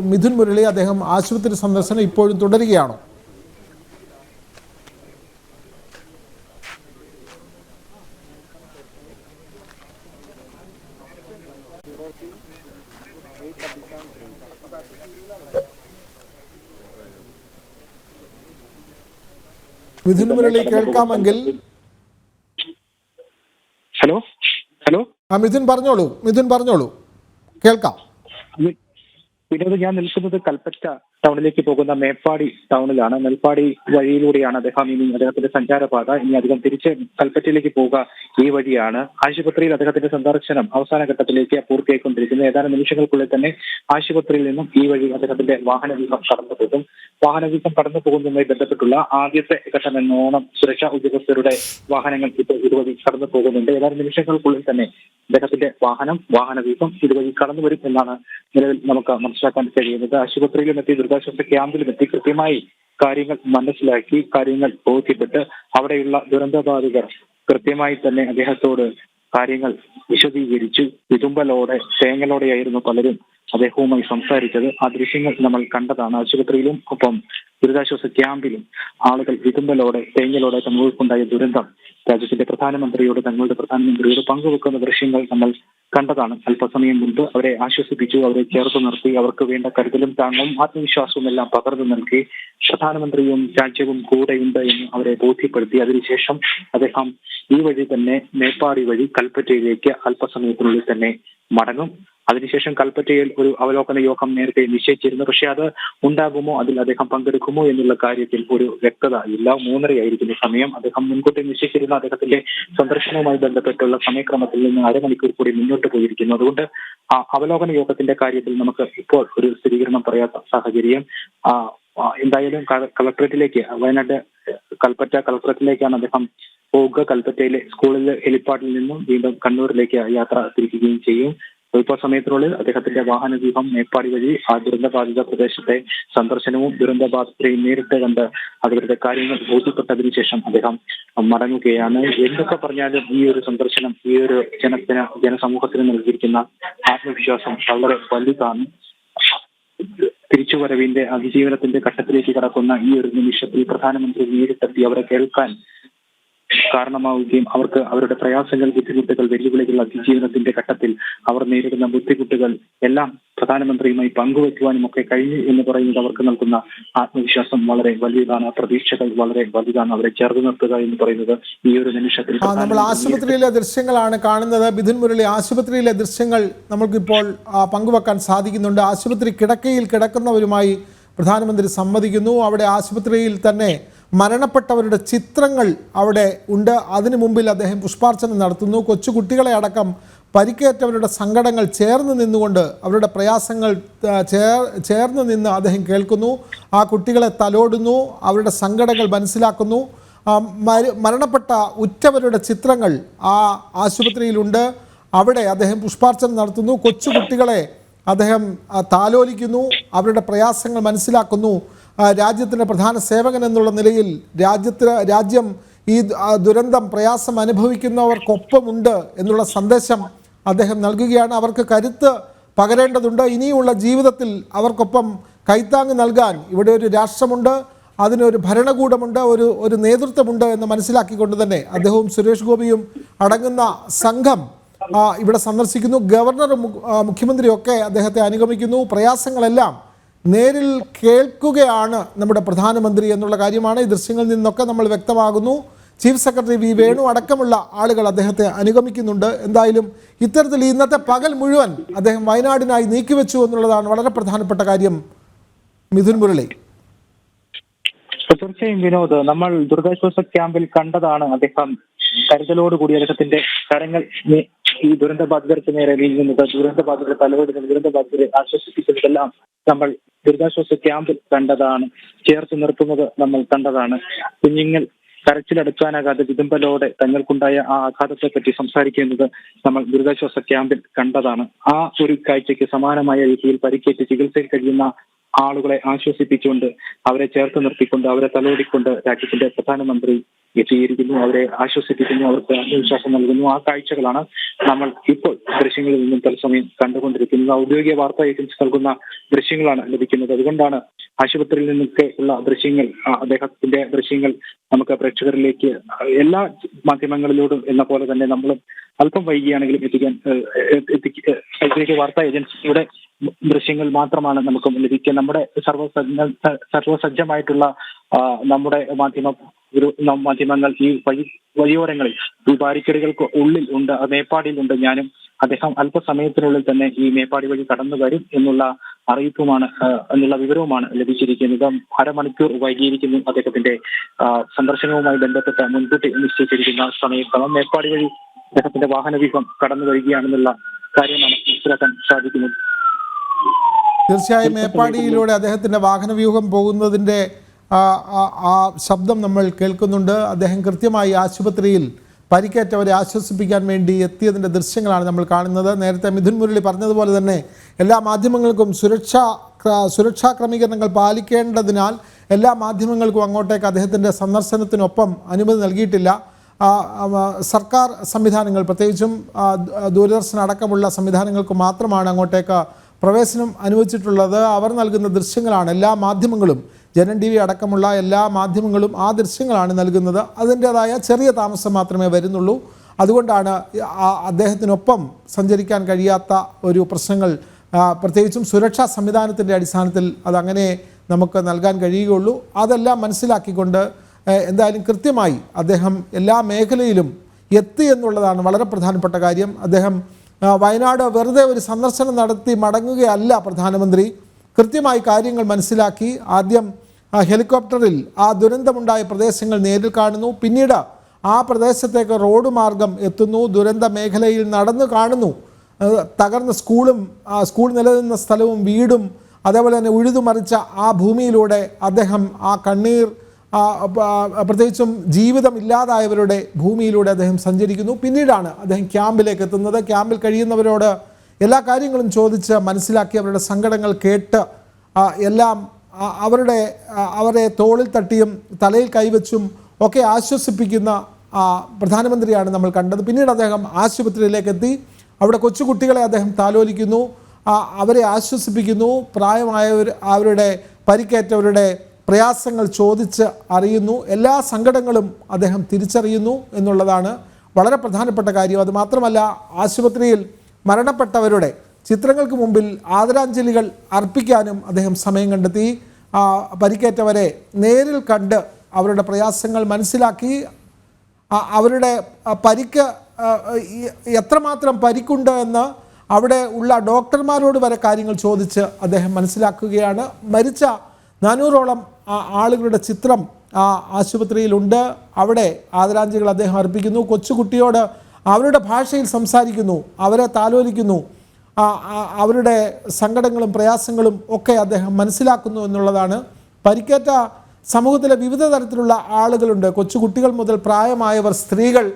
മിഥുൻ മുരളി അദ്ദേഹം ആശുപത്രി സന്ദർശനം ഇപ്പോഴും തുടരുകയാണോ? മിഥുൻ മുരളി കേൾക്കാമെങ്കിൽ. ഹലോ ഹലോ മിഥുൻ പറഞ്ഞോളൂ കേൾക്കാം. വിനോദ്, ഞാൻ നിൽക്കുന്നത് കൽപ്പറ്റ ടൗണിലേക്ക് പോകുന്ന മേപ്പാടി ടൗണിലാണ്. മേൽപ്പാടി വഴിയിലൂടെയാണ് അദ്ദേഹത്തിന്റെ സഞ്ചാരപാത. ഇനി അധികം തിരിച്ച് കൽപ്പറ്റയിലേക്ക് പോവുക ഈ വഴിയാണ്. ആശുപത്രിയിൽ അദ്ദേഹത്തിന്റെ സന്ദർശനം അവസാന ഘട്ടത്തിലേക്ക് പൂർത്തിയായിക്കൊണ്ടിരിക്കുന്നു. ഏതാനും നിമിഷങ്ങൾക്കുള്ളിൽ തന്നെ ആശുപത്രിയിൽ നിന്നും ഈ വഴി അദ്ദേഹത്തിന്റെ വാഹനവ്യൂഹം കടന്നു പോകും. വാഹനവ്യൂഹം കടന്നു പോകുന്നതുമായി ബന്ധപ്പെട്ടുള്ള ആദ്യത്തെ ഘട്ടം എന്നോണം സുരക്ഷാ ഉദ്യോഗസ്ഥരുടെ വാഹനങ്ങൾ ഇപ്പോൾ ഇതുവഴി കടന്നു പോകുന്നുണ്ട്. ഏതാനും നിമിഷങ്ങൾക്കുള്ളിൽ തന്നെ അദ്ദേഹത്തിന്റെ വാഹനവ്യൂഹം ഇതുവഴി കടന്നു വരും എന്നാണ് നിലവിൽ നമുക്ക് മനസ്സിലാക്കാൻ കഴിയുന്നത്. ആശുപത്രിയിലും എത്തി ദുരിതാശ്വാസ ക്യാമ്പിലും എത്തി കൃത്യമായി കാര്യങ്ങൾ മനസ്സിലാക്കി, കാര്യങ്ങൾ ബോധ്യപ്പെട്ട് അവിടെയുള്ള ദുരന്തബാധിതർ കൃത്യമായി തന്നെ അദ്ദേഹത്തോട് കാര്യങ്ങൾ വിശദീകരിച്ചു. വിതുമ്പലോടെ തേങ്ങലോടെയായിരുന്നു പലരും അദ്ദേഹവുമായി സംസാരിച്ചത്. ആ ദൃശ്യങ്ങൾ നമ്മൾ കണ്ടതാണ്. ആശുപത്രിയിലും ഒപ്പം ദുരിതാശ്വാസ ക്യാമ്പിലും ആളുകൾ വിതുമ്പലോടെ തേങ്ങലോടെ തങ്ങൾക്കുണ്ടായ ദുരന്തം രാജ്യത്തിന്റെ തങ്ങളുടെ പ്രധാനമന്ത്രിയോട് പങ്കുവെക്കുന്ന ദൃശ്യങ്ങൾ നമ്മൾ കണ്ടതാണ്. അല്പസമയം മുൻപ് അവരെ ആശ്വസിപ്പിച്ചു, അവരെ ചേർത്ത് നിർത്തി, അവർക്ക് വേണ്ട കരുതലും താങ്ങും ആത്മവിശ്വാസവും എല്ലാം പകർന്നു നൽകി. പ്രധാനമന്ത്രിയും രാജ്യവും കൂടെയുണ്ട് എന്ന് അവരെ ബോധ്യപ്പെടുത്തി. അതിനുശേഷം അദ്ദേഹം ഈ വഴി തന്നെ മേപ്പാടി വഴി കൽപ്പറ്റയിലേക്ക് അല്പസമയത്തിനുള്ളിൽ തന്നെ മടങ്ങും. അതിനുശേഷം കൽപ്പറ്റയിൽ ഒരു അവലോകന യോഗം നേരത്തെ നിശ്ചയിച്ചിരുന്നു. പക്ഷെ അത് ഉണ്ടാകുമോ, അതിൽ അദ്ദേഹം പങ്കെടുക്കുമോ എന്നുള്ള കാര്യത്തിൽ ഒരു വ്യക്തത ഇല്ല. 3:30 സമയം. അദ്ദേഹം മുൻകൂട്ടി നിശ്ചയിച്ചിരുന്ന അദ്ദേഹത്തിന്റെ സന്ദർശനവുമായി ബന്ധപ്പെട്ടുള്ള സമയക്രമത്തിൽ നിന്ന് അരമണിക്കൂർ കൂടി മുന്നോട്ട് പോയിരിക്കുന്നു. അതുകൊണ്ട് ആ അവലോകന യോഗത്തിന്റെ കാര്യത്തിൽ നമുക്ക് ഇപ്പോൾ ഒരു സ്ഥിരീകരണം പറയാത്ത സാഹചര്യം. എന്തായാലും കളക്ടറേറ്റിലേക്ക്, വയനാട് കൽപ്പറ്റ കളക്ടറേറ്റിലേക്കാണ് അദ്ദേഹം പോവുക. കൽപ്പറ്റയിലെ സ്കൂളിലെ ഹെലിപ്പാഡിൽ നിന്നും വീണ്ടും കണ്ണൂരിലേക്ക് യാത്ര തിരിക്കുകയും ചെയ്യും. ഇപ്പോൾ സമയത്തിനുള്ളിൽ അദ്ദേഹത്തിന്റെ വാഹനവ്യൂഹം മേപ്പാടി വഴി ആ ദുരന്തബാധിത പ്രദേശത്തെ സന്ദർശനവും ദുരന്തബാധിതരെയും നേരിട്ട് കണ്ട് അവരുടെ കാര്യങ്ങൾ ബോധ്യപ്പെട്ടതിനു ശേഷം അദ്ദേഹം മടങ്ങുകയാണ്. എന്തൊക്കെ പറഞ്ഞാലും ഈ ഒരു സന്ദർശനം ഈ ഒരു ജനസമൂഹത്തിന് നൽകിയിരിക്കുന്ന ആത്മവിശ്വാസം വളരെ വലുതാണ്. തിരിച്ചുവരവിന്റെ അതിജീവനത്തിന്റെ ഘട്ടത്തിലേക്ക് കടക്കുന്ന ഈ ഒരു നിമിഷത്തിൽ പ്രധാനമന്ത്രി നേരിട്ടെത്തി അവരെ കേൾക്കാൻ കാരണമാവുകയും അവർക്ക് അവരുടെ പ്രയാസങ്ങൾ, ബുദ്ധിമുട്ടുകൾ, വെല്ലുവിളികൾ, അതിജീവനത്തിന്റെ ഘട്ടത്തിൽ അവർ നേരിടുന്ന ബുദ്ധിമുട്ടുകൾ എല്ലാം പ്രധാനമന്ത്രിയുമായി പങ്കുവയ്ക്കുവാനും ഒക്കെ കഴിഞ്ഞു എന്ന് പറയുന്നത് അവർക്ക് നൽകുന്ന ആത്മവിശ്വാസം വളരെ വലുതാണ്. പ്രതീക്ഷകൾ വളരെ വലുതാണ്. അവരെ ചേർത്ത് നിർത്തുക എന്ന് പറയുന്നത് ഈ ഒരു നിമിഷത്തിൽ. നമ്മൾ ആശുപത്രിയിലെ ദൃശ്യങ്ങളാണ് കാണുന്നത്. മിഥുൻ മുരളി, ആശുപത്രിയിലെ ദൃശ്യങ്ങൾ നമുക്കിപ്പോൾ പങ്കുവെക്കാൻ സാധിക്കുന്നുണ്ട്. ആശുപത്രി കിടക്കയിൽ കിടക്കുന്നവരുമായി പ്രധാനമന്ത്രി സംവദിക്കുന്നു. അവിടെ ആശുപത്രിയിൽ തന്നെ മരണപ്പെട്ടവരുടെ ചിത്രങ്ങൾ അവിടെ ഉണ്ട്. അതിനു മുമ്പിൽ അദ്ദേഹം പുഷ്പാർച്ചന നടത്തുന്നു. കൊച്ചുകുട്ടികളെ അടക്കം പരിക്കേറ്റവരുടെ സങ്കടങ്ങൾ ചേർന്ന് നിന്നുകൊണ്ട് അവരുടെ പ്രയാസങ്ങൾ ചേർന്ന് നിന്ന് അദ്ദേഹം കേൾക്കുന്നു. ആ കുട്ടികളെ തലോടുന്നു, അവരുടെ സങ്കടങ്ങൾ മനസ്സിലാക്കുന്നു. മരണപ്പെട്ട ഉറ്റവരുടെ ചിത്രങ്ങൾ ആ ആശുപത്രിയിലുണ്ട്. അവിടെ അദ്ദേഹം പുഷ്പാർച്ചന നടത്തുന്നു. കൊച്ചുകുട്ടികളെ അദ്ദേഹം താലോലിക്കുന്നു, അവരുടെ പ്രയാസങ്ങൾ മനസ്സിലാക്കുന്നു. രാജ്യത്തിൻ്റെ പ്രധാന സേവകൻ എന്നുള്ള നിലയിൽ രാജ്യം ഈ ദുരന്തം, പ്രയാസം അനുഭവിക്കുന്നവർക്കൊപ്പമുണ്ട് എന്നുള്ള സന്ദേശം അദ്ദേഹം നൽകുകയാണ്. അവർക്ക് കരുത്ത് പകരേണ്ടതുണ്ട്. ഇനിയുള്ള ജീവിതത്തിൽ അവർക്കൊപ്പം കൈത്താങ്ങ് നൽകാൻ ഇവിടെ ഒരു രാഷ്ട്രമുണ്ട്, അതിനൊരു ഭരണകൂടമുണ്ട്, ഒരു നേതൃത്വമുണ്ട് എന്ന് മനസ്സിലാക്കിക്കൊണ്ട് തന്നെ അദ്ദേഹവും സുരേഷ് ഗോപിയും അടങ്ങുന്ന സംഘം ഇവിടെ സന്ദർശിക്കുന്നു. ഗവർണറും മുഖ്യമന്ത്രിയും ഒക്കെ അദ്ദേഹത്തെ അനുഗമിക്കുന്നു. പ്രയാസങ്ങളെല്ലാം നേരിൽ കേൾക്കുകയാണ് നമ്മുടെ പ്രധാനമന്ത്രി എന്നുള്ള കാര്യമാണ് ഈ ദൃശ്യങ്ങളിൽ നിന്നൊക്കെ നമ്മൾ വ്യക്തമാകുന്നു. ചീഫ് സെക്രട്ടറി വി വേണു അടക്കമുള്ള ആളുകൾ അദ്ദേഹത്തെ അനുഗമിക്കുന്നുണ്ട്. എന്തായാലും ഇത്തരത്തിൽ ഇന്നത്തെ പകൽ മുഴുവൻ അദ്ദേഹം വയനാടിനായി നീക്കിവെച്ചു എന്നുള്ളതാണ് വളരെ പ്രധാനപ്പെട്ട കാര്യം. മിഥുൻ മുരളി, തീർച്ചയായും വിനോദ്, നമ്മൾ ദുരിതാശ്വാസ ക്യാമ്പിൽ കണ്ടതാണ്. അദ്ദേഹം കരുതലോടുകൂടി അദ്ദേഹത്തിന്റെ കരങ്ങൾ ഈ ദുരന്തബാധിതർക്ക് നേരെ നീങ്ങുന്നത്, ദുരന്തബാധിതരെ തലവെടുക്കുന്നത്, ദുരന്തബാധിതരെ ആശ്വസിപ്പിക്കുന്നതെല്ലാം നമ്മൾ ദുരിതാശ്വാസ ക്യാമ്പിൽ കണ്ടതാണ്. ചേർത്ത് നിർത്തുന്നത് നമ്മൾ കണ്ടതാണ്. കുഞ്ഞുങ്ങൾ കരച്ചിലടക്കാനാകാതെ വിതുമ്പലോടെ തങ്ങൾക്കുണ്ടായ ആ ആഘാതത്തെ പറ്റി സംസാരിക്കുന്നത് നമ്മൾ ദുരിതാശ്വാസ ക്യാമ്പിൽ കണ്ടതാണ്. ആ ഒരു കാഴ്ചയ്ക്ക് സമാനമായ രീതിയിൽ പരിക്കേറ്റ് ചികിത്സയിൽ കഴിയുന്ന ആളുകളെ ആശ്വസിപ്പിച്ചുകൊണ്ട് അവരെ ചേർത്ത് നിർത്തിക്കൊണ്ട് അവരെ തലോടിക്കൊണ്ട് രാജ്യത്തിന്റെ പ്രധാനമന്ത്രി എത്തിയിരിക്കുന്നു. അവരെ ആശ്വസിപ്പിക്കുന്നു, അവർക്ക് ആത്മവിശ്വാസം നൽകുന്നു. ആ കാഴ്ചകളാണ് നമ്മൾ ഇപ്പോൾ ദൃശ്യങ്ങളിൽ നിന്നും തത്സമയം കണ്ടുകൊണ്ടിരിക്കുന്നത്. ഔദ്യോഗിക വാർത്താ ഏജൻസി നൽകുന്ന ദൃശ്യങ്ങളാണ് ലഭിക്കുന്നത്. അതുകൊണ്ടാണ് ആശുപത്രിയിൽ നിന്നൊക്കെ ഉള്ള ദൃശ്യങ്ങൾ, അദ്ദേഹത്തിന്റെ ദൃശ്യങ്ങൾ നമുക്ക് പ്രേക്ഷകരിലേക്ക് എല്ലാ മാധ്യമങ്ങളിലൂടെ എന്ന പോലെ തന്നെ നമ്മളും അല്പം വൈകിയാണെങ്കിലും ഔദ്യോഗിക വാർത്താ ഏജൻസിയുടെ ദൃശ്യങ്ങൾ മാത്രമാണ് നമുക്ക് ലഭിക്കുക. നമ്മുടെ സർവസജ്ജമായിട്ടുള്ള നമ്മുടെ മാധ്യമങ്ങൾ ഈ വഴിയോരങ്ങളിൽ ഈ ബാരിക്കേഡുകൾക്ക് ഉള്ളിൽ ഉണ്ട്, മേപ്പാടിയിലുണ്ട്. ഞാനും അദ്ദേഹം അല്പസമയത്തിനുള്ളിൽ തന്നെ ഈ മേപ്പാടി വഴി കടന്നു വരും എന്നുള്ള അറിയിപ്പുമാണ് എന്നുള്ള വിവരവുമാണ് ലഭിച്ചിരിക്കുന്നത്. അരമണിക്കൂർ വൈകിയിരിക്കുന്നു അദ്ദേഹത്തിന്റെ സന്ദർശനവുമായി ബന്ധപ്പെട്ട് മുൻകൂട്ടി നിശ്ചയിച്ചിരിക്കുന്ന സമയത്ത് മേപ്പാടി വഴി അദ്ദേഹത്തിന്റെ വാഹനവ്യൂഹം കടന്നു വരികയാണെന്നുള്ള കാര്യമാണ് മനസ്സിലാക്കാൻ സാധിക്കുന്നത്. തീർച്ചയായും മേപ്പാടിയിലൂടെ അദ്ദേഹത്തിൻ്റെ വാഹനവ്യൂഹം പോകുന്നതിൻ്റെ ആ ശബ്ദം നമ്മൾ കേൾക്കുന്നുണ്ട്. അദ്ദേഹം കൃത്യമായി ആശുപത്രിയിൽ പരിക്കേറ്റവരെ ആശ്വസിപ്പിക്കാൻ വേണ്ടി എത്തിയതിൻ്റെ ദൃശ്യങ്ങളാണ് നമ്മൾ കാണുന്നത്. നേരത്തെ മിഥുൻ മുരളി പറഞ്ഞതുപോലെ തന്നെ എല്ലാ മാധ്യമങ്ങൾക്കും സുരക്ഷാ ക്രമീകരണങ്ങൾ പാലിക്കേണ്ടതിനാൽ എല്ലാ മാധ്യമങ്ങൾക്കും അങ്ങോട്ടേക്ക് അദ്ദേഹത്തിൻ്റെ സന്ദർശനത്തിനൊപ്പം അനുമതി നൽകിയിട്ടില്ല. സർക്കാർ സംവിധാനങ്ങൾ, പ്രത്യേകിച്ചും ദൂരദർശൻ അടക്കമുള്ള സംവിധാനങ്ങൾക്ക് മാത്രമാണ് അങ്ങോട്ടേക്ക് പ്രവേശനം അനുവദിച്ചിട്ടുള്ളത്. അവർ നൽകുന്ന ദൃശ്യങ്ങളാണ് എല്ലാ മാധ്യമങ്ങളും, ജനൻ TV അടക്കമുള്ള എല്ലാ മാധ്യമങ്ങളും ആ ദൃശ്യങ്ങളാണ് നൽകുന്നത്. അതിൻ്റേതായ ചെറിയ താമസം മാത്രമേ വരുന്നുള്ളൂ. അതുകൊണ്ടാണ് അദ്ദേഹത്തിനൊപ്പം സഞ്ചരിക്കാൻ കഴിയാത്ത ഒരു പ്രശ്നങ്ങൾ, പ്രത്യേകിച്ചും സുരക്ഷാ സംവിധാനത്തിൻ്റെ അടിസ്ഥാനത്തിൽ അതങ്ങനെ നമുക്ക് നൽകാൻ കഴിയുകയുള്ളൂ. അതെല്ലാം മനസ്സിലാക്കിക്കൊണ്ട് എന്തായാലും കൃത്യമായി അദ്ദേഹം എല്ലാ മേഖലയിലും എത്തി എന്നുള്ളതാണ് വളരെ പ്രധാനപ്പെട്ട കാര്യം. അദ്ദേഹം വയനാട് വെറുതെ ഒരു സന്ദർശനം നടത്തി മടങ്ങുകയല്ല പ്രധാനമന്ത്രി. കൃത്യമായി കാര്യങ്ങൾ മനസ്സിലാക്കി ആദ്യം ഹെലികോപ്റ്ററിൽ ആ ദുരന്തമുണ്ടായ പ്രദേശങ്ങൾ നേരിൽ കാണുന്നു, പിന്നീട് ആ പ്രദേശത്തേക്ക് റോഡ് മാർഗം എത്തുന്നു, ദുരന്ത മേഖലയിൽ നടന്നു കാണുന്നു, തകർന്ന സ്കൂൾ നിലനിന്ന സ്ഥലവും വീടും അതേപോലെ തന്നെ ഉഴുതുമറിച്ച ആ ഭൂമിയിലൂടെ അദ്ദേഹം ആ കണ്ണീർ, പ്രത്യേകിച്ചും ജീവിതമില്ലാതായവരുടെ ഭൂമിയിലൂടെ അദ്ദേഹം സഞ്ചരിക്കുന്നു. പിന്നീടാണ് അദ്ദേഹം ക്യാമ്പിലേക്ക് എത്തുന്നത്. ക്യാമ്പിൽ കഴിയുന്നവരോട് എല്ലാ കാര്യങ്ങളും ചോദിച്ച് മനസ്സിലാക്കി അവരുടെ സങ്കടങ്ങൾ കേട്ട് എല്ലാം അവരെ തോളിൽ തട്ടിയും തലയിൽ കൈവച്ചും ഒക്കെ ആശ്വസിപ്പിക്കുന്ന പ്രധാനമന്ത്രിയാണ് നമ്മൾ കണ്ടത്. പിന്നീട് അദ്ദേഹം ആശുപത്രിയിലേക്ക് എത്തി. അവിടെ കൊച്ചുകുട്ടികളെ അദ്ദേഹം താലോലിക്കുന്നു, അവരെ ആശ്വസിപ്പിക്കുന്നു, അവരുടെ പരിക്കേറ്റവരുടെ പ്രയാസങ്ങൾ ചോദിച്ച് അറിയുന്നു, എല്ലാ സങ്കടങ്ങളും അദ്ദേഹം തിരിച്ചറിയുന്നു എന്നുള്ളതാണ് വളരെ പ്രധാനപ്പെട്ട കാര്യം. അതുമാത്രമല്ല, ആശുപത്രിയിൽ മരണപ്പെട്ടവരുടെ ചിത്രങ്ങൾക്ക് മുമ്പിൽ ആദരാഞ്ജലികൾ അർപ്പിക്കാനും അദ്ദേഹം സമയം കണ്ടെത്തി. പരിക്കേറ്റവരെ നേരിൽ കണ്ട് അവരുടെ പ്രയാസങ്ങൾ മനസ്സിലാക്കി, അവരുടെ പരിക്ക് എത്രമാത്രം പരിക്കുണ്ട് എന്ന് അവിടെ ഉള്ള ഡോക്ടർമാരോട് വരെ കാര്യങ്ങൾ ചോദിച്ച് അദ്ദേഹം മനസ്സിലാക്കുകയാണ്. മരിച്ച 400ഓളം ആളുകളുടെ ചിത്രം ആ ആശുപത്രിയിലുണ്ട്. അവിടെ ആദരാഞ്ജലികൾ അദ്ദേഹം അർപ്പിക്കുന്നു. കൊച്ചുകുട്ടിയോട് അവരുടെ ഭാഷയിൽ സംസാരിക്കുന്നു, അവരെ താലോലിക്കുന്നു, അവരുടെ സങ്കടങ്ങളും പ്രയാസങ്ങളും ഒക്കെ അദ്ദേഹം മനസ്സിലാക്കുന്നു എന്നുള്ളതാണ്. പരിക്കേറ്റ സമൂഹത്തിലെ വിവിധ തരത്തിലുള്ള ആളുകളുണ്ട്. കൊച്ചുകുട്ടികൾ മുതൽ പ്രായമായവർ, സ്ത്രീകൾ,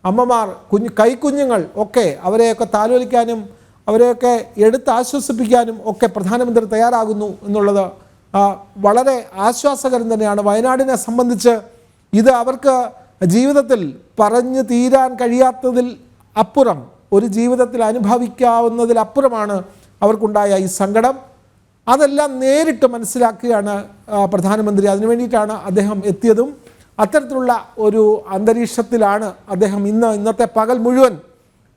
അമ്മമാർ, കൈക്കുഞ്ഞുങ്ങൾ ഒക്കെ അവരെയൊക്കെ താലോലിക്കാനും അവരെയൊക്കെ എടുത്ത് ആശ്വസിപ്പിക്കാനും ഒക്കെ പ്രധാനമന്ത്രി തയ്യാറാകുന്നു എന്നുള്ളത് വളരെ ആശ്വാസകരം തന്നെയാണ്. വയനാടിനെ സംബന്ധിച്ച് ഇത് അവർക്ക് ജീവിതത്തിൽ പറഞ്ഞു തീരാൻ കഴിയാത്തതിൽ അപ്പുറം, ഒരു ജീവിതത്തിൽ അനുഭവിക്കാവുന്നതിലപ്പുറമാണ് അവർക്കുണ്ടായ ഈ സങ്കടം. അതെല്ലാം നേരിട്ട് മനസ്സിലാക്കുകയാണ് പ്രധാനമന്ത്രി. അതിനു വേണ്ടിയിട്ടാണ് അദ്ദേഹം എത്തിയതും. അത്തരത്തിലുള്ള ഒരു അന്തരീക്ഷത്തിലാണ് അദ്ദേഹം ഇന്നത്തെ പകൽ മുഴുവൻ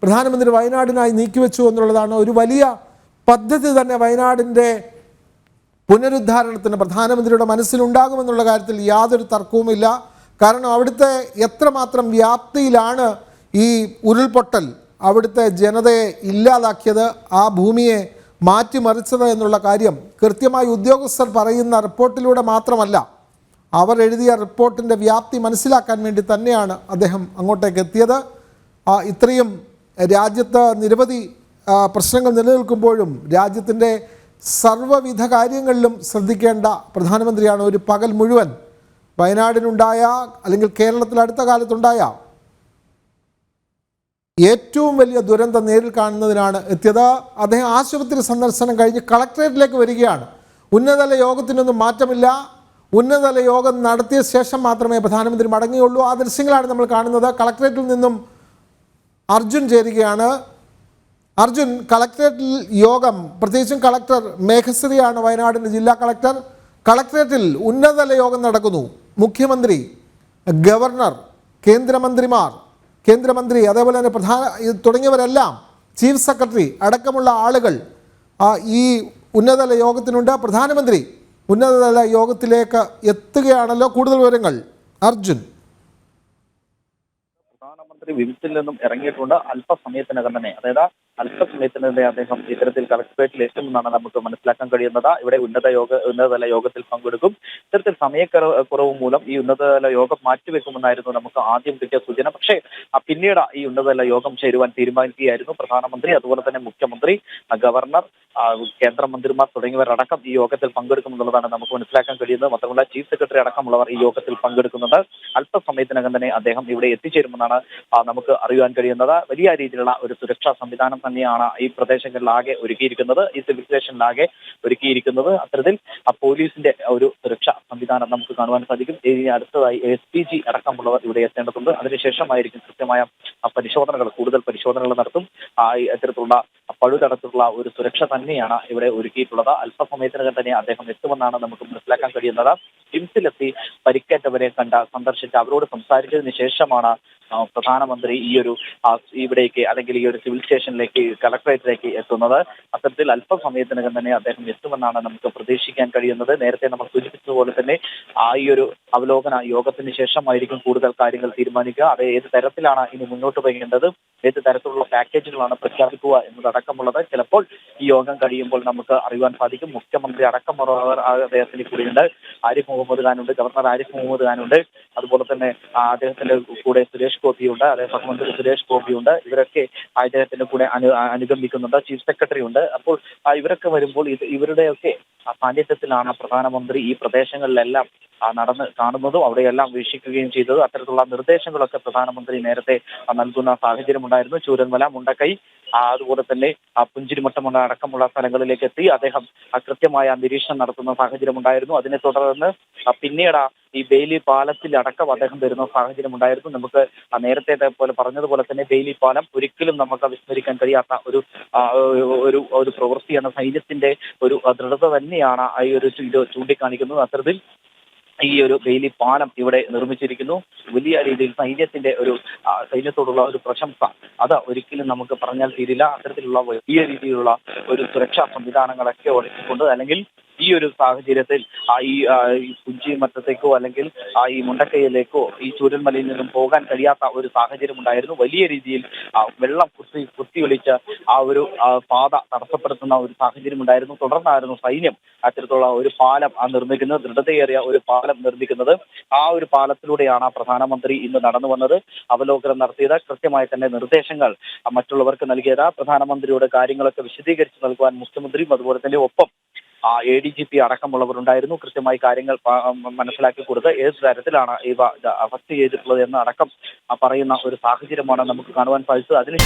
പ്രധാനമന്ത്രി വയനാടിനായി നീക്കിവെച്ചു എന്നുള്ളതാണ്. ഒരു വലിയ പദ്ധതി തന്നെ വയനാടിൻ്റെ പുനരുദ്ധാരണത്തിന് പ്രധാനമന്ത്രിയുടെ മനസ്സിലുണ്ടാകുമെന്നുള്ള കാര്യത്തിൽ യാതൊരു തർക്കവുമില്ല. കാരണം അവിടുത്തെ എത്രമാത്രം വ്യാപ്തിയിലാണ് ഈ ഉരുൾപൊട്ടൽ അവിടുത്തെ ജനതയെ ഇല്ലാതാക്കിയത്, ആ ഭൂമിയെ മാറ്റിമറിച്ചത് എന്നുള്ള കാര്യം കൃത്യമായി ഉദ്യോഗസ്ഥർ പറയുന്ന റിപ്പോർട്ടിലൂടെ മാത്രമല്ല, അവർ എഴുതിയ റിപ്പോർട്ടിൻ്റെ വ്യാപ്തി മനസ്സിലാക്കാൻ വേണ്ടി തന്നെയാണ് അദ്ദേഹം അങ്ങോട്ടേക്ക് എത്തിയത്. ഇത്രയും രാജ്യത്ത് നിരവധി പ്രശ്നങ്ങൾ നിലനിൽക്കുമ്പോഴും രാജ്യത്തിൻ്റെ സർവ്വവിധ കാര്യങ്ങളിലും ശ്രദ്ധിക്കേണ്ട പ്രധാനമന്ത്രിയാണ് ഒരു പകൽ മുഴുവൻ വയനാടിനുണ്ടായ, അല്ലെങ്കിൽ കേരളത്തിൽ അടുത്ത കാലത്തുണ്ടായ ഏറ്റവും വലിയ ദുരന്തം നേരിൽ കാണുന്നതിനാണ് എത്തിയത്. അദ്ദേഹം ആശുപത്രി സന്ദർശനം കഴിഞ്ഞ് കളക്ട്രേറ്റിലേക്ക് വരികയാണ്. ഉന്നതതല യോഗത്തിനൊന്നും മാറ്റമില്ല. ഉന്നതതല യോഗം നടത്തിയ ശേഷം മാത്രമേ പ്രധാനമന്ത്രി മടങ്ങുകയുള്ളൂ. ആ ദൃശ്യങ്ങളാണ് നമ്മൾ കാണുന്നത്. കളക്ട്രേറ്റിൽ നിന്നും അർജുൻ ചേരുകയാണ്. അർജുൻ, കളക്ട്രേറ്റിൽ യോഗം, പ്രത്യേകിച്ചും കളക്ടർ മേഘശ്രീയാണ് വയനാടിൻ്റെ ജില്ലാ കളക്ടർ. കളക്ട്രേറ്റിൽ ഉന്നതതല യോഗം നടക്കുന്നു. മുഖ്യമന്ത്രി, ഗവർണർ, കേന്ദ്രമന്ത്രി അതേപോലെ തന്നെ തുടങ്ങിയവരെല്ലാം, ചീഫ് സെക്രട്ടറി അടക്കമുള്ള ആളുകൾ ഈ ഉന്നതതല യോഗത്തിനുണ്ട്. പ്രധാനമന്ത്രി ഉന്നതതല യോഗത്തിലേക്ക് എത്തുകയാണല്ലോ. കൂടുതൽ വിവരങ്ങൾ അർജുൻ. പ്രധാനമന്ത്രി വിംസിൽ നിന്നും ഇറങ്ങിയിട്ടുണ്ട്. അല്പസമയത്തിനകം തന്നെ, അതായത് അല്പസമയത്തിനിടെ അദ്ദേഹം ഇത്തരത്തിൽ കളക്ടറേറ്റിൽ എത്തുമെന്നാണ് നമുക്ക് മനസ്സിലാക്കാൻ കഴിയുന്നത്. ഇവിടെ ഉന്നതതല യോഗത്തിൽ പങ്കെടുക്കും. ഇത്തരത്തിൽ സമയക്കുറവ് മൂലം ഈ ഉന്നതതല യോഗം മാറ്റിവെക്കുമെന്നായിരുന്നു നമുക്ക് ആദ്യം കിട്ടിയ സൂചന. പക്ഷേ പിന്നീട് ഈ ഉന്നതതല യോഗം ചേരുവാൻ തീരുമാനിക്കുകയായിരുന്നു പ്രധാനമന്ത്രി, അതുപോലെ തന്നെ മുഖ്യമന്ത്രി, ഗവർണർ, കേന്ദ്രമന്ത്രിമാർ തുടങ്ങിയവരടക്കം ഈ യോഗത്തിൽ പങ്കെടുക്കുമെന്നുള്ളതാണ് നമുക്ക് മനസ്സിലാക്കാൻ കഴിയുന്നത്. മാത്രമല്ല ചീഫ് സെക്രട്ടറി അടക്കമുള്ളവർ ഈ യോഗത്തിൽ പങ്കെടുക്കുന്നുണ്ട്. അല്പസമയത്തിനകം തന്നെ അദ്ദേഹം ഇവിടെ എത്തിച്ചേരുമെന്നാണ് നമുക്ക് അറിയാൻ കഴിയുന്നത്. വലിയ രീതിയിലുള്ള ഒരു സുരക്ഷാ സംവിധാനം തന്നെയാണ് ഈ പ്രദേശങ്ങളിലാകെ ഒരുക്കിയിരിക്കുന്നത്, ഈ സിവിൽ സ്റ്റേഷനിലാകെ ഒരുക്കിയിരിക്കുന്നത്. അത്തരത്തിൽ പോലീസിന്റെ ഒരു സുരക്ഷാ സംവിധാനം നമുക്ക് കാണുവാൻ സാധിക്കും. അടുത്തതായി SPG അടക്കമുള്ളവർ ഇവിടെ എത്തേണ്ടതുണ്ട്. അതിനുശേഷമായിരിക്കും കൃത്യമായ കൂടുതൽ പരിശോധനകൾ നടത്തും. ഇത്തരത്തിലുള്ള പഴുതടത്തിലുള്ള ഒരു സുരക്ഷ തന്നെയാണ് ഇവിടെ ഒരുക്കിയിട്ടുള്ളത്. അല്പസമയത്തിനകം തന്നെ അദ്ദേഹം എത്തുമെന്നാണ് നമുക്ക് മനസ്സിലാക്കാൻ കഴിയുന്നത്. കിംസിലെത്തി പരിക്കേറ്റവരെ സന്ദർശിച്ച് അവരോട് സംസാരിച്ചതിന് ശേഷമാണ് പ്രധാനമന്ത്രി ഇവിടേക്ക് അല്ലെങ്കിൽ ഈ ഒരു സിവിൽ സ്റ്റേഷനിലേക്ക്, കളക്ടറേറ്റിലേക്ക് എത്തുന്നത്. അത്തരത്തിൽ അല്പസമയത്തിനകം തന്നെ അദ്ദേഹം എത്തുമെന്നാണ് നമുക്ക് പ്രതീക്ഷിക്കാൻ കഴിയുന്നത്. നേരത്തെ നമ്മൾ സൂചിപ്പിച്ചതുപോലെ തന്നെ ഈ ഒരു അവലോകന യോഗത്തിന് ശേഷമായിരിക്കും കൂടുതൽ കാര്യങ്ങൾ തീരുമാനിക്കുക. അത് ഏത് തരത്തിലാണ് ഇനി മുന്നോട്ട് പോകേണ്ടത്, ഏത് തരത്തിലുള്ള പാക്കേജുകളാണ് പ്രഖ്യാപിക്കുക എന്നതടക്കമുള്ളത് ചിലപ്പോൾ ഈ യോഗം കഴിയുമ്പോൾ നമുക്ക് അറിയുവാൻ സാധിക്കും. മുഖ്യമന്ത്രി അടക്കമുള്ളവർ അദ്ദേഹത്തിന് കൂടെയുണ്ട്. ആരിഫ് മുഹമ്മദ് ഖാനുണ്ട്, ഗവർണർ ആരിഫ് മുഹമ്മദ് ഖാനുണ്ട്, അതുപോലെ തന്നെ അദ്ദേഹത്തിന്റെ കൂടെ സുരേഷ് ഗോപിയുണ്ട്, സഹമന്ത്രി സുരേഷ് ഗോപിയുണ്ട്. ഇവരൊക്കെ അദ്ദേഹത്തിന്റെ കൂടെ അനുഗമിക്കുന്നുണ്ട്. ചീഫ് സെക്രട്ടറി ഉണ്ട്. അപ്പോൾ ഇവരൊക്കെ വരുമ്പോൾ ഇവരുടെയൊക്കെ സാന്നിധ്യത്തിലാണ് പ്രധാനമന്ത്രി ഈ പ്രദേശങ്ങളിലെല്ലാം നടന്ന് കാണുന്നതും അവിടെയെല്ലാം വീക്ഷിക്കുകയും ചെയ്തത്. അത്തരത്തിലുള്ള നിർദ്ദേശങ്ങളൊക്കെ പ്രധാനമന്ത്രി നേരത്തെ നൽകുന്ന സാഹചര്യമുണ്ടായിരുന്നു. ചൂരന്മല, മുണ്ടക്കൈ, അതുപോലെ തന്നെ പുഞ്ചിരിമട്ടം അടക്കമുള്ള സ്ഥലങ്ങളിലേക്ക് എത്തി അദ്ദേഹം കൃത്യമായ നിരീക്ഷണം നടത്തുന്ന സാഹചര്യമുണ്ടായിരുന്നു. അതിനെ തുടർന്ന് പിന്നീട് ഈ ബെയിലി പാലത്തിൽ അടക്കം അദ്ദേഹം വരുന്ന സാഹചര്യമുണ്ടായിരുന്നു. നമുക്ക് നേരത്തെ പറഞ്ഞതുപോലെ തന്നെ ബെയിലി പാലം ഒരിക്കലും നമുക്ക് വിസ്മരിക്കാൻ കഴിയാത്ത ഒരു പ്രവൃത്തിയാണ്. സൈന്യത്തിന്റെ ഒരു ദൃഢത തന്നെയാണ് ഈ ഒരു ചൂണ്ടിക്കാണിക്കുന്നത്. അത്തരത്തിൽ ഈ ഒരു ബെയിലി പാലം ഇവിടെ നിർമ്മിച്ചിരിക്കുന്നു. വലിയ രീതിയിൽ സൈന്യത്തോടുള്ള ഒരു പ്രശംസ അത് ഒരിക്കലും നമുക്ക് പറഞ്ഞാൽ തീരില്ല. അത്തരത്തിലുള്ള വലിയ രീതിയിലുള്ള ഒരു സുരക്ഷാ സംവിധാനങ്ങളൊക്കെ ഒരുക്കിക്കൊണ്ട്, അല്ലെങ്കിൽ ഈ ഒരു സാഹചര്യത്തിൽ ഈ പുഞ്ചിമറ്റത്തേക്കോ അല്ലെങ്കിൽ ഈ മുണ്ടക്കൈയിലേക്കോ ഈ ചൂരന്മലയിൽ നിന്നും പോകാൻ കഴിയാത്ത ഒരു സാഹചര്യം ഉണ്ടായിരുന്നു. വലിയ രീതിയിൽ വെള്ളം കുത്തിയൊലിച്ച ഒരു പാത തടസ്സപ്പെടുത്തുന്ന ഒരു സാഹചര്യം ഉണ്ടായിരുന്നു. തുടർന്നായിരുന്നു സൈന്യം അത്തരത്തിലുള്ള ഒരു പാലം നിർമ്മിക്കുന്നത്, ദൃഢതയേറിയ ഒരു പാലം നിർമ്മിക്കുന്നത്. ആ ഒരു പാലത്തിലൂടെയാണ് പ്രധാനമന്ത്രി ഇന്ന് നടന്നു വന്നത്, അവലോകനം നടത്തിയത്, കൃത്യമായി തന്നെ നിർദ്ദേശങ്ങൾ മറ്റുള്ളവർക്ക് നൽകിയത്. പ്രധാനമന്ത്രിയുടെ കാര്യങ്ങളൊക്കെ വിശദീകരിച്ച് നൽകുവാൻ മുഖ്യമന്ത്രിയും അതുപോലെ തന്നെ ഒപ്പം ADGP അടക്കമുള്ളവർ ഉണ്ടായിരുന്നു. കൃത്യമായി കാര്യങ്ങൾ മനസ്സിലാക്കി കൊടുത്ത് ഏത് തരത്തിലാണ് ഇവ അഫക്ട് ചെയ്തിട്ടുള്ളത് എന്ന് അടക്കം പറയുന്ന ഒരു സാഹചര്യമാണ് നമുക്ക് കാണുവാൻ സാധിച്ചത്. അതിന്